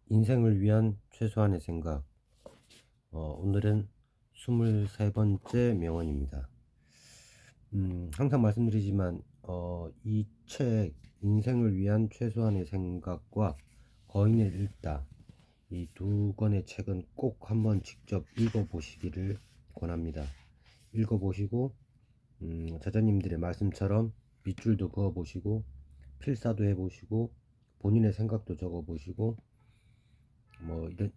인생을 위한 최소한의 생각. 오늘은 23번째 명언입니다. 항상 말씀드리지만 이 책 인생을 위한 최소한의 생각과 거인을 읽다, 이 두 권의 책은 꼭 한번 직접 읽어보시기를 권합니다. 읽어보시고 저자님들의 말씀처럼 밑줄도 그어보시고 필사도 해보시고 본인의 생각도 적어보시고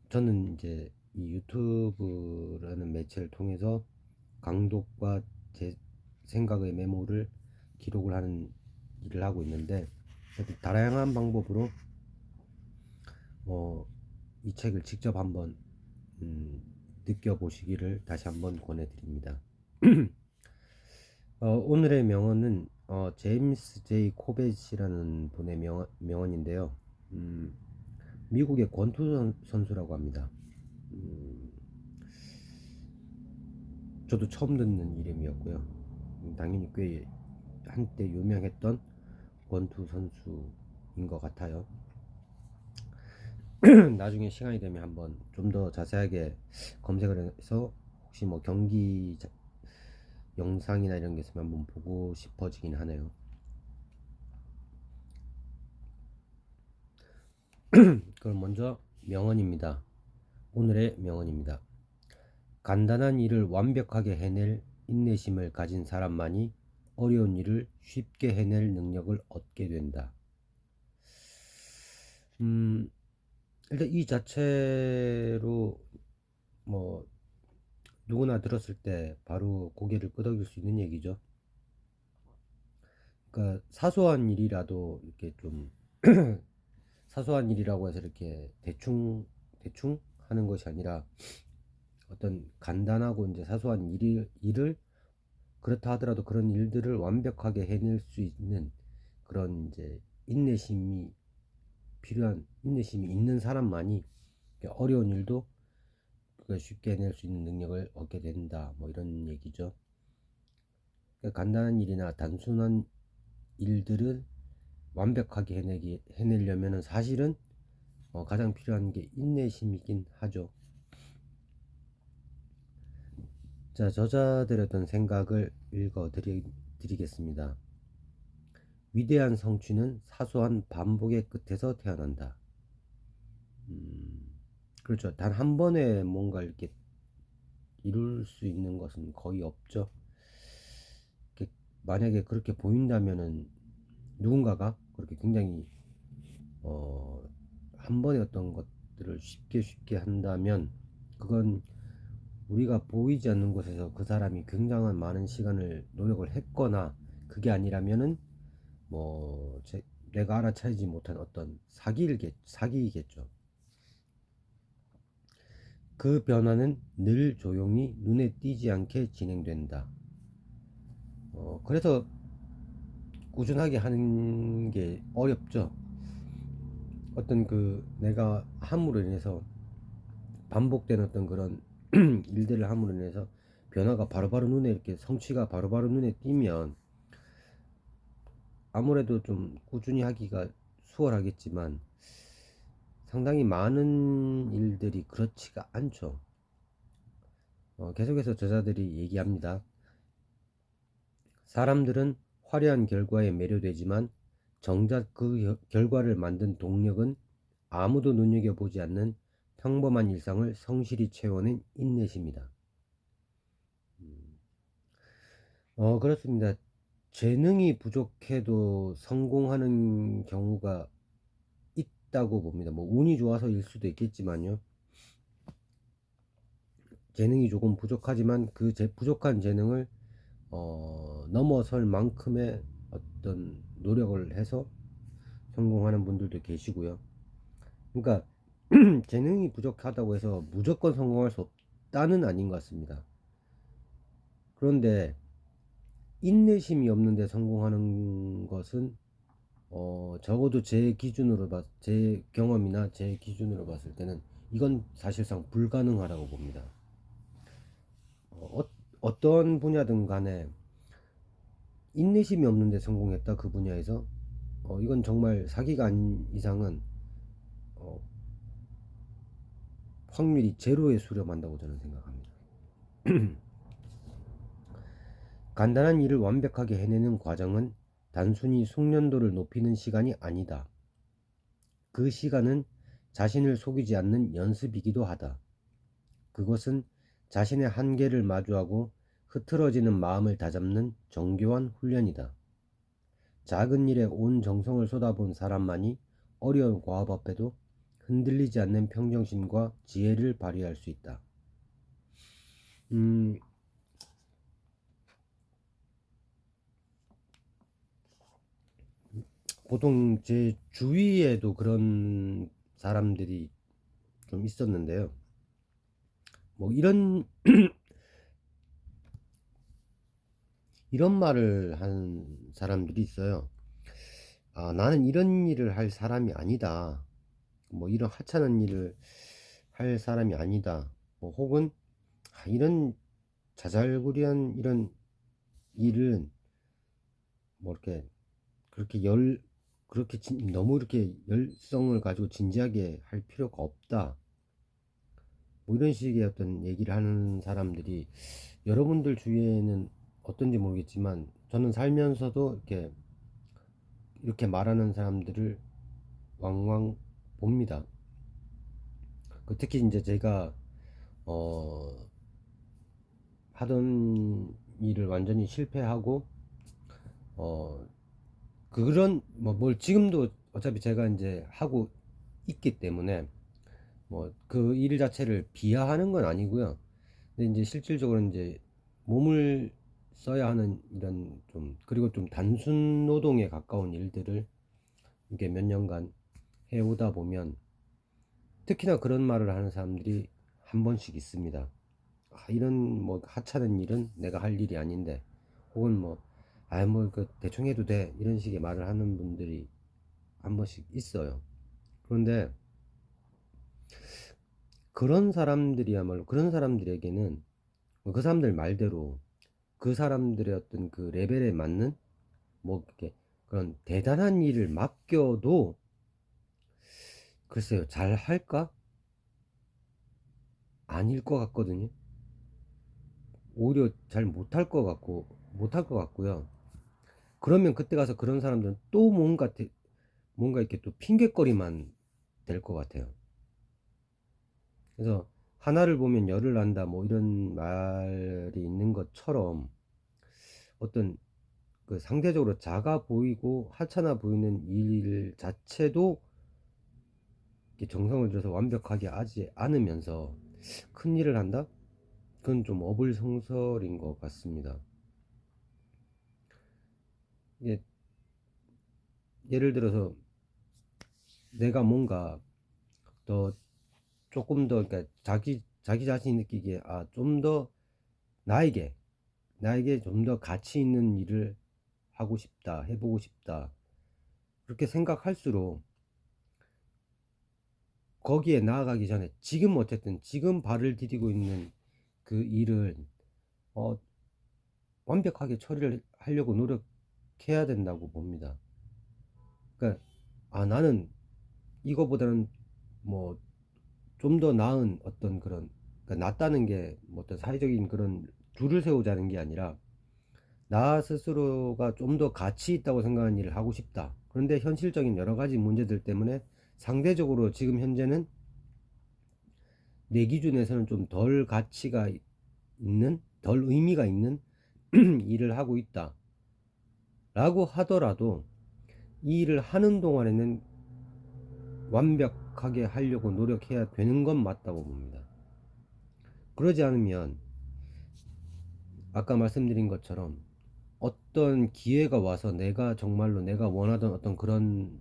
저는 이제 이 유튜브라는 매체를 통해서 강독과 제 생각의 메모를 기록을 하는 일을 하고 있는데, 다양한 방법으로 이 책을 직접 한번 느껴보시기를 다시 한번 권해드립니다. 오늘의 명언은 제임스 제이 코벳이라는 분의 명언인데요. 미국의 권투 선수라고 합니다. 저도 처음 듣는 이름이었고요. 당연히 꽤 한때 유명했던 권투 선수인 것 같아요. 나중에 시간이 되면 한번 좀 더 자세하게 검색을 해서 혹시 뭐 경기 영상이나 이런 게 있으면 한번 보고 싶어지긴 하네요. 그럼 먼저 명언입니다. 오늘의 명언입니다. 간단한 일을 완벽하게 해낼 인내심을 가진 사람만이 어려운 일을 쉽게 해낼 능력을 얻게 된다. 일단 이 자체로 뭐 누구나 들었을 때 바로 고개를 끄덕일 수 있는 얘기죠. 그러니까 사소한 일이라도 이렇게 좀 사소한 일이라고 해서 이렇게 대충 하는 것이 아니라 어떤 간단하고 이제 사소한 일을 그렇다 하더라도 그런 일들을 완벽하게 해낼 수 있는 그런 이제 인내심이 있는 사람만이 어려운 일도 쉽게 해낼 수 있는 능력을 얻게 된다. 뭐 이런 얘기죠. 그러니까 간단한 일이나 단순한 일들을 완벽하게 해내려면 사실은 가장 필요한 게 인내심이긴 하죠. 자, 저자들의 어떤 생각을 읽어 드리겠습니다. 위대한 성취는 사소한 반복의 끝에서 태어난다. 그렇죠. 단 한 번에 뭔가 이렇게 이룰 수 있는 것은 거의 없죠. 만약에 그렇게 보인다면은 누군가가 그렇게 굉장히 한 번에 어떤 것들을 쉽게 한다면, 그건 우리가 보이지 않는 곳에서 그 사람이 굉장한 많은 시간을 노력을 했거나, 그게 아니라면은 내가 알아차리지 못한 어떤 사기이겠죠. 그 변화는 늘 조용히 눈에 띄지 않게 진행된다. 그래서 꾸준하게 하는 게 어렵죠. 어떤 내가 함으로 인해서 반복된 어떤 그런 일들을 함으로 인해서 변화가 바로바로 눈에 이렇게 성취가 바로바로 눈에 띄면 아무래도 좀 꾸준히 하기가 수월하겠지만, 상당히 많은 일들이 그렇지가 않죠. 계속해서 저자들이 얘기합니다. 사람들은 화려한 결과에 매료되지만 정작 그 결과를 만든 동력은 아무도 눈여겨보지 않는 평범한 일상을 성실히 채워낸 인내심이다. 그렇습니다. 재능이 부족해도 성공하는 경우가 있다고 봅니다. 뭐 운이 좋아서일 수도 있겠지만요. 재능이 조금 부족하지만 그 부족한 재능을 넘어설 만큼의 어떤 노력을 해서 성공하는 분들도 계시고요. 그러니까 재능이 부족하다고 해서 무조건 성공할 수 없다는 아닌 것 같습니다. 그런데 인내심이 없는데 성공하는 것은 적어도 제 경험이나 제 기준으로 봤을 때는 이건 사실상 불가능하다고 봅니다. 어떤 분야든 간에 인내심이 없는데 성공했다, 그 분야에서 이건 정말 사기가 아닌 이상은 확률이 제로에 수렴한다고 저는 생각합니다. 간단한 일을 완벽하게 해내는 과정은 단순히 숙련도를 높이는 시간이 아니다. 그 시간은 자신을 속이지 않는 연습이기도 하다. 그것은 자신의 한계를 마주하고 흐트러지는 마음을 다잡는 정교한 훈련이다. 작은 일에 온 정성을 쏟아본 사람만이 어려운 과업 앞에도 흔들리지 않는 평정심과 지혜를 발휘할 수 있다. 보통 제 주위에도 그런 사람들이 좀 있었는데요. 뭐 이런 말을 한 사람들이 있어요. 아, 나는 이런 일을 할 사람이 아니다. 뭐 이런 하찮은 일을 할 사람이 아니다. 뭐 혹은 이런 자잘구리한 이런 일은 뭐 이렇게 그렇게 너무 이렇게 열성을 가지고 진지하게 할 필요가 없다. 뭐 이런 식의 어떤 얘기를 하는 사람들이 여러분들 주위에는 어떤지 모르겠지만 저는 살면서도 이렇게 말하는 사람들을 왕왕 봅니다. 특히 이제 제가 어 하던 일을 완전히 실패하고 어 그런 뭘 지금도 어차피 제가 이제 하고 있기 때문에 뭐 그 일 자체를 비하하는 건 아니고요. 근데 이제 실질적으로 이제 몸을 써야 하는 이런 좀 그리고 좀 단순 노동에 가까운 일들을 이게 몇 년간 해오다 보면 특히나 그런 말을 하는 사람들이 한 번씩 있습니다. 이런 뭐 하찮은 일은 내가 할 일이 아닌데 혹은 뭐 대충 해도 돼 이런 식의 말을 하는 분들이 한 번씩 있어요. 그런데 그런 사람들에게는 그 사람들 말대로 그 사람들의 어떤 그 레벨에 맞는 뭐 이렇게 그런 대단한 일을 맡겨도 글쎄요 잘 할까? 아닐 것 같거든요. 오히려 잘 못할 것 같고 못할 것 같고요. 그러면 그때 가서 그런 사람들은 또 뭔가 이렇게 또 핑계거리만 될 것 같아요. 그래서 하나를 보면 열을 안다 뭐 이런 말이 있는 것처럼 어떤 그 상대적으로 작아 보이고 하찮아 보이는 일 자체도 정성을 들여서 완벽하게 하지 않으면서 큰 일을 한다? 그건 좀 어불성설인 것 같습니다. 이게 예를 들어서 내가 뭔가 더 조금 더 그러니까 자기 자신이 느끼기에 좀 더 나에게 좀 더 가치 있는 일을 하고 싶다, 해보고 싶다. 그렇게 생각할수록 거기에 나아가기 전에 지금 발을 디디고 있는 그 일을 어, 완벽하게 처리를 하려고 노력해야 된다고 봅니다. 그러니까 나는 이거보다는 뭐 좀 더 나은 어떤 그런 그러니까 낫다는 게 뭐 어떤 사회적인 그런 줄을 세우자는 게 아니라 나 스스로가 좀 더 가치 있다고 생각하는 일을 하고 싶다. 그런데 현실적인 여러 가지 문제들 때문에 상대적으로 지금 현재는 내 기준에서는 좀 덜 가치가 있는, 덜 의미가 있는 일을 하고 있다. 라고 하더라도 이 일을 하는 동안에는 완벽하게 하려고 노력해야 되는 건 맞다고 봅니다. 그러지 않으면 아까 말씀드린 것처럼 어떤 기회가 와서 내가 정말로 내가 원하던 어떤 그런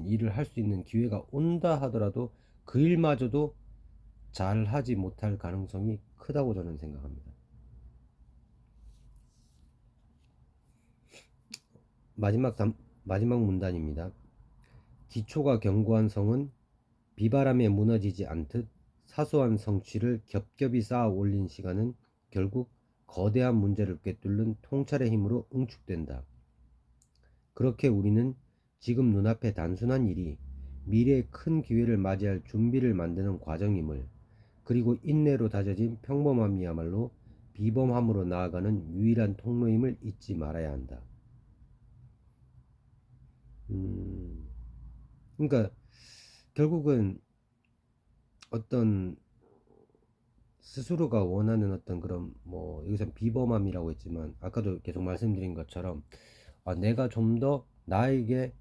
일을 할 수 있는 기회가 온다 하더라도 그 일마저도 잘 하지 못할 가능성이 크다고 저는 생각합니다. 마지막 마지막 문단입니다. 기초가 견고한 성은 비바람에 무너지지 않듯 사소한 성취를 겹겹이 쌓아 올린 시간은 결국 거대한 문제를 꿰뚫는 통찰의 힘으로 응축된다. 그렇게 우리는 지금 눈앞의 단순한 일이 미래의 큰 기회를 맞이할 준비를 만드는 과정임을 그리고 인내로 다져진 평범함이야말로 비범함으로 나아가는 유일한 통로임을 잊지 말아야 한다. 그러니까 결국은 어떤 스스로가 원하는 어떤 그런 뭐 여기서 비범함이라고 했지만 아까도 계속 말씀드린 것처럼 내가 좀 더 나에게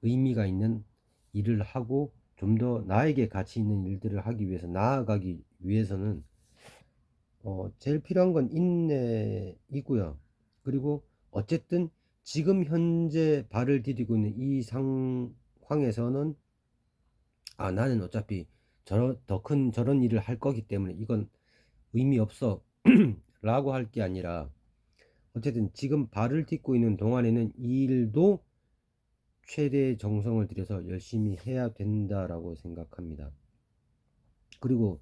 의미가 있는 일을 하고 좀 더 나에게 가치 있는 일들을 하기 위해서 나아가기 위해서는 제일 필요한 건 인내이고요. 그리고 어쨌든 지금 현재 발을 디디고 있는 이 상황에서는 나는 어차피 더 큰 저런 일을 할 거기 때문에 이건 의미 없어 라고 할 게 아니라 어쨌든 지금 발을 딛고 있는 동안에는 이 일도 최대의 정성을 들여서 열심히 해야 된다라고 생각합니다. 그리고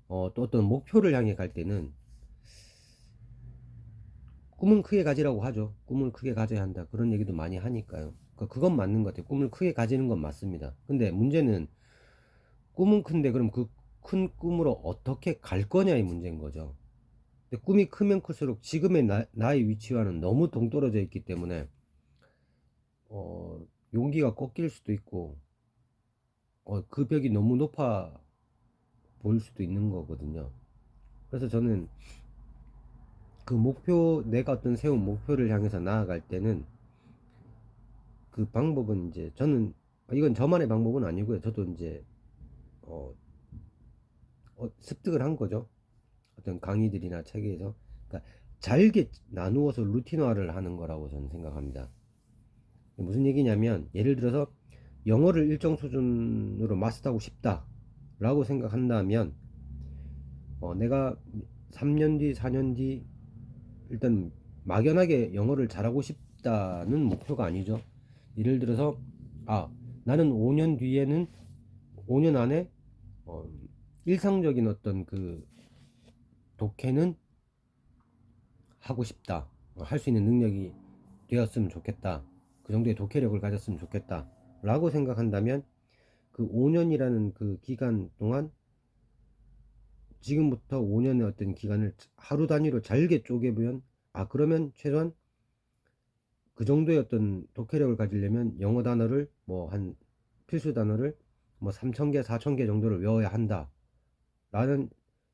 또 어떤 목표를 향해 갈 때는 꿈은 크게 가지라고 하죠. 꿈을 크게 가져야 한다. 그런 얘기도 많이 하니까요. 그건 맞는 것 같아요. 꿈을 크게 가지는 건 맞습니다. 근데 문제는 꿈은 큰데 그럼 그 큰 꿈으로 어떻게 갈 거냐의 문제인 거죠. 근데 꿈이 크면 클수록 지금의 나의 위치와는 너무 동떨어져 있기 때문에 용기가 꺾일 수도 있고 그 벽이 너무 높아 보일 수도 있는 거거든요. 그래서 저는 내가 어떤 세운 목표를 향해서 나아갈 때는 그 방법은 이제 저는 이건 저만의 방법은 아니고요. 저도 이제 어, 습득을 한 거죠. 어떤 강의들이나 책에서. 그러니까 잘게 나누어서 루틴화를 하는 거라고 저는 생각합니다. 무슨 얘기냐면 예를 들어서 영어를 일정 수준으로 마스터하고 싶다 라고 생각한다면 내가 3년 뒤 4년 뒤 일단 막연하게 영어를 잘하고 싶다는 목표가 아니죠. 예를 들어서 나는 5년 뒤에는 5년 안에 일상적인 어떤 그 독해는 하고 싶다. 할 수 있는 능력이 되었으면 좋겠다. 그 정도의 독해력을 가졌으면 좋겠다. 라고 생각한다면 그 5년이라는 그 기간 동안 지금부터 5년의 어떤 기간을 하루 단위로 잘게 쪼개보면 그러면 최소한 그 정도의 어떤 독해력을 가지려면 영어 단어를 뭐 한 필수 단어를 뭐 3,000개, 4,000개 정도를 외워야 한다. 라는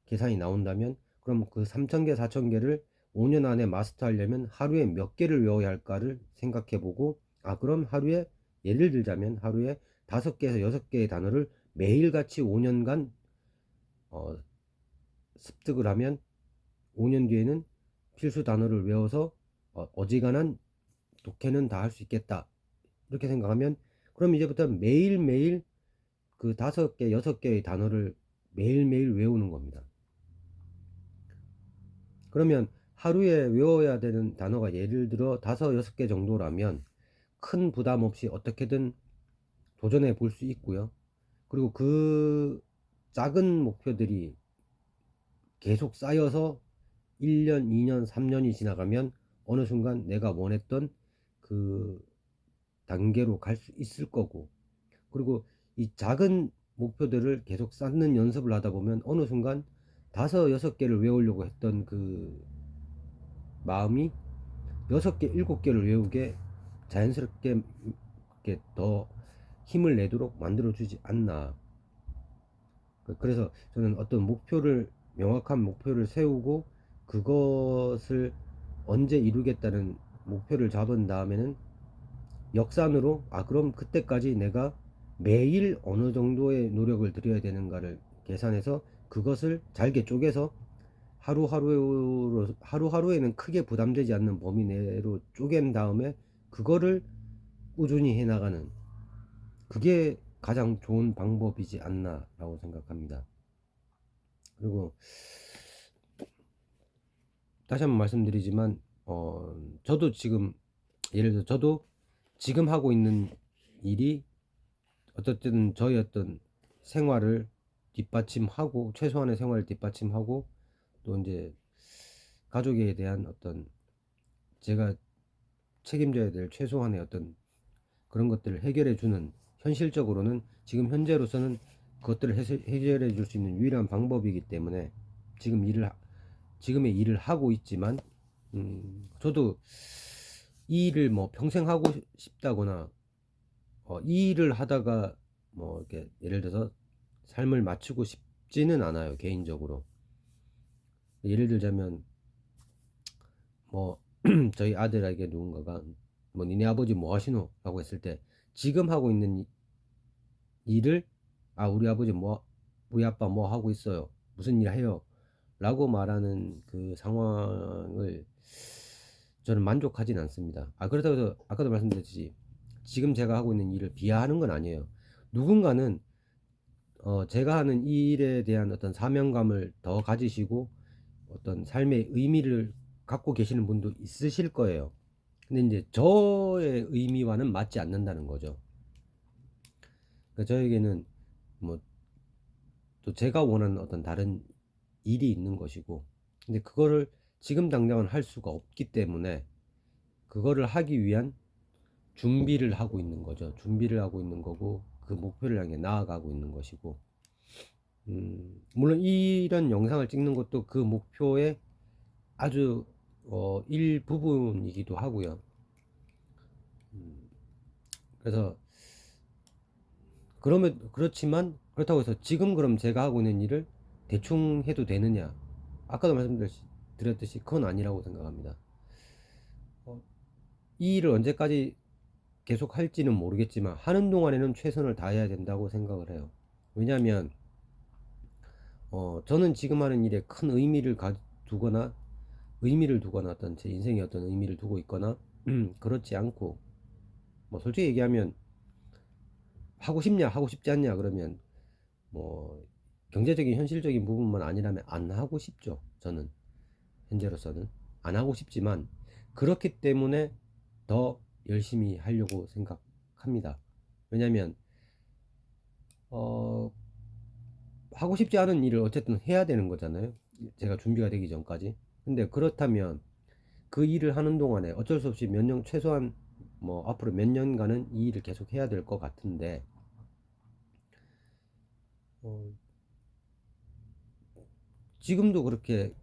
계산이 나온다면 그럼 그 3,000개, 4,000개를 5년 안에 마스터하려면 하루에 몇 개를 외워야 할까를 생각해 보고 그럼 하루에 예를 들자면 하루에 5개에서 6개의 단어를 매일같이 5년간 습득을 하면 5년 뒤에는 필수 단어를 외워서 어지간한 독해는 다 할 수 있겠다. 이렇게 생각하면 그럼 이제부터 매일매일 그 5개, 6개의 단어를 매일매일 외우는 겁니다. 그러면 하루에 외워야 되는 단어가 예를 들어 5, 6개 정도라면 큰 부담 없이 어떻게든 도전해 볼 수 있고요. 그리고 그 작은 목표들이 계속 쌓여서 1년, 2년, 3년이 지나가면 어느 순간 내가 원했던 그 단계로 갈 수 있을 거고, 그리고 이 작은 목표들을 계속 쌓는 연습을 하다 보면 어느 순간 5, 6개를 외우려고 했던 그 마음이 6개, 7개를 외우게 자연스럽게 이렇게 더 힘을 내도록 만들어주지 않나. 그래서 저는 어떤 명확한 목표를 세우고 그것을 언제 이루겠다는 목표를 잡은 다음에는 역산으로 그럼 그때까지 내가 매일 어느 정도의 노력을 들여야 되는가를 계산해서 그것을 잘게 쪼개서 하루하루에는 크게 부담되지 않는 범위 내로 쪼갠 다음에 그거를 꾸준히 해나가는 그게 가장 좋은 방법이지 않나 라고 생각합니다. 그리고 다시 한번 말씀드리지만 저도 지금 예를 들어 저도 지금 하고 있는 일이 어쨌든 저희 어떤 생활을 뒷받침하고 최소한의 생활을 뒷받침하고 또 이제 가족에 대한 어떤 제가 책임져야 될 최소한의 어떤 그런 것들을 해결해 주는 현실적으로는 지금 현재로서는 그것들을 해결해 줄 수 있는 유일한 방법이기 때문에 지금의 일을 하고 있지만, 저도 이 일을 뭐 평생 하고 싶다거나, 이 일을 하다가 뭐 이렇게 예를 들어서 삶을 마치고 싶지는 않아요, 개인적으로. 예를 들자면 뭐 저희 아들에게 누군가가 뭐 니네 아버지 뭐 하시노? 라고 했을 때, 지금 하고 있는 일을, 우리 아버지 뭐, 우리 아빠 뭐 하고 있어요, 무슨 일 해요, 라고 말하는 그 상황을 저는 만족하진 않습니다. 그렇다고 해서 아까도 말씀드렸듯이 지금 제가 하고 있는 일을 비하하는 건 아니에요. 누군가는 제가 하는 이 일에 대한 어떤 사명감을 더 가지시고 어떤 삶의 의미를 갖고 계시는 분도 있으실 거예요. 근데 이제 저의 의미와는 맞지 않는다는 거죠. 그러니까 저에게는 뭐 또 제가 원하는 어떤 다른 일이 있는 것이고, 근데 그거를 지금 당장은 할 수가 없기 때문에 그거를 하기 위한 준비를 하고 있는 거죠. 준비를 하고 있는 거고, 그 목표를 향해 나아가고 있는 것이고, 물론 이런 영상을 찍는 것도 그 목표의 아주 일부분이기도 하고요. 그래서 그렇지만 그렇다고 해서 지금 그럼 제가 하고 있는 일을 대충 해도 되느냐? 아까도 말씀드렸듯이 그건 아니라고 생각합니다. 이 일을 언제까지 계속 할지는 모르겠지만 하는 동안에는 최선을 다해야 된다고 생각을 해요. 왜냐하면 저는 지금 하는 일에 큰 의미를 두거나 어떤 제 인생에 어떤 의미를 두고 있거나 그렇지 않고, 뭐 솔직히 얘기하면 하고 싶냐 하고 싶지 않냐 그러면 뭐 경제적인 현실적인 부분만 아니라면 안 하고 싶죠. 저는 현재로서는 안 하고 싶지만, 그렇기 때문에 더 열심히 하려고 생각합니다. 왜냐면 하고 싶지 않은 일을 어쨌든 해야 되는 거잖아요, 제가 준비가 되기 전까지. 근데 그렇다면 그 일을 하는 동안에 어쩔 수 없이 최소한 뭐 앞으로 몇 년간은 이 일을 계속 해야 될 것 같은데, 어, 지금도 그렇게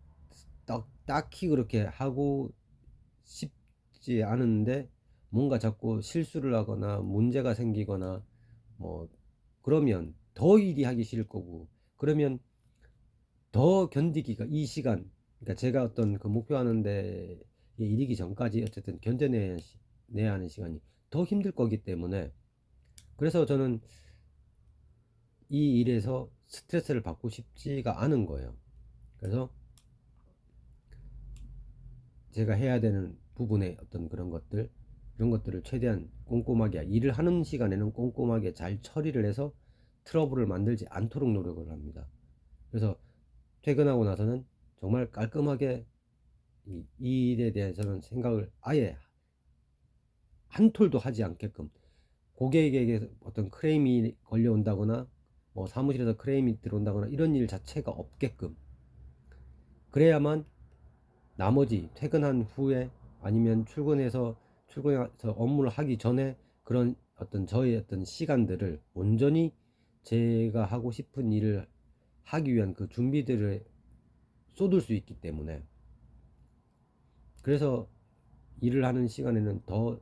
딱히 그렇게 하고 싶지 않은데 뭔가 자꾸 실수를 하거나 문제가 생기거나 뭐 그러면 더 일이 하기 싫을 거고, 그러면 더 견디기가 이 시간, 그러니까 제가 어떤 그 목표하는 데에 이르기 전까지 어쨌든 견뎌내야 하는 시간이 더 힘들 거기 때문에, 그래서 저는 이 일에서 스트레스를 받고 싶지가 않은 거예요. 그래서 제가 해야 되는 부분의 어떤 이런 것들을 최대한 꼼꼼하게, 일을 하는 시간에는 꼼꼼하게 잘 처리를 해서 트러블을 만들지 않도록 노력을 합니다. 그래서 퇴근하고 나서는 정말 깔끔하게 이 일에 대해서는 생각을 아예 한 톨도 하지 않게끔, 고객에게 어떤 크레임이 걸려온다거나 뭐 사무실에서 크레임이 들어온다거나 이런 일 자체가 없게끔, 그래야만 나머지 퇴근한 후에 아니면 출근해서 업무를 하기 전에 그런 어떤 저의 어떤 시간들을 온전히 제가 하고 싶은 일을 하기 위한 그 준비들을 쏟을 수 있기 때문에, 그래서 일을 하는 시간에는 더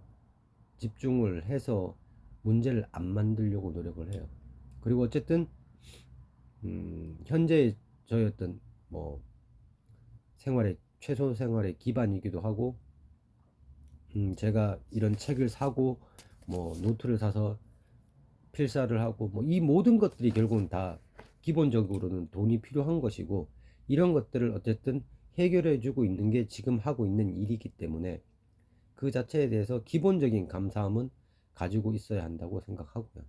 집중을 해서 문제를 안 만들려고 노력을 해요. 그리고 어쨌든 현재 저의 어떤 뭐 최소 생활의 기반이기도 하고, 제가 이런 책을 사고 뭐 노트를 사서 필사를 하고 뭐 이 모든 것들이 결국은 다 기본적으로는 돈이 필요한 것이고, 이런 것들을 어쨌든 해결해 주고 있는 게 지금 하고 있는 일이기 때문에 그 자체에 대해서 기본적인 감사함은 가지고 있어야 한다고 생각하고요.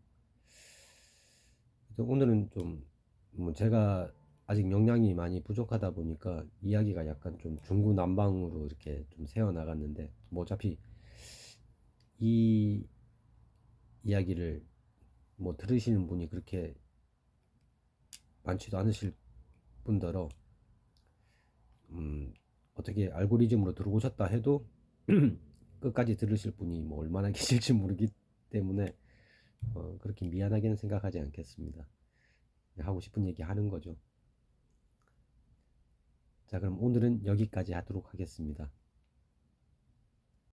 그래서 오늘은 좀뭐 제가 아직 역량이 많이 부족하다 보니까 이야기가 약간 좀 중구난방으로 이렇게 좀 새어 나갔는데, 뭐 어차피 이 이야기를 뭐 들으시는 분이 그렇게 많지도 않으실 뿐더러 어떻게 알고리즘으로 들어오셨다 해도 끝까지 들으실 분이 뭐 얼마나 계실지 모르기 때문에 그렇게 미안하게는 생각하지 않겠습니다. 하고 싶은 얘기 하는 거죠. 자, 그럼 오늘은 여기까지 하도록 하겠습니다.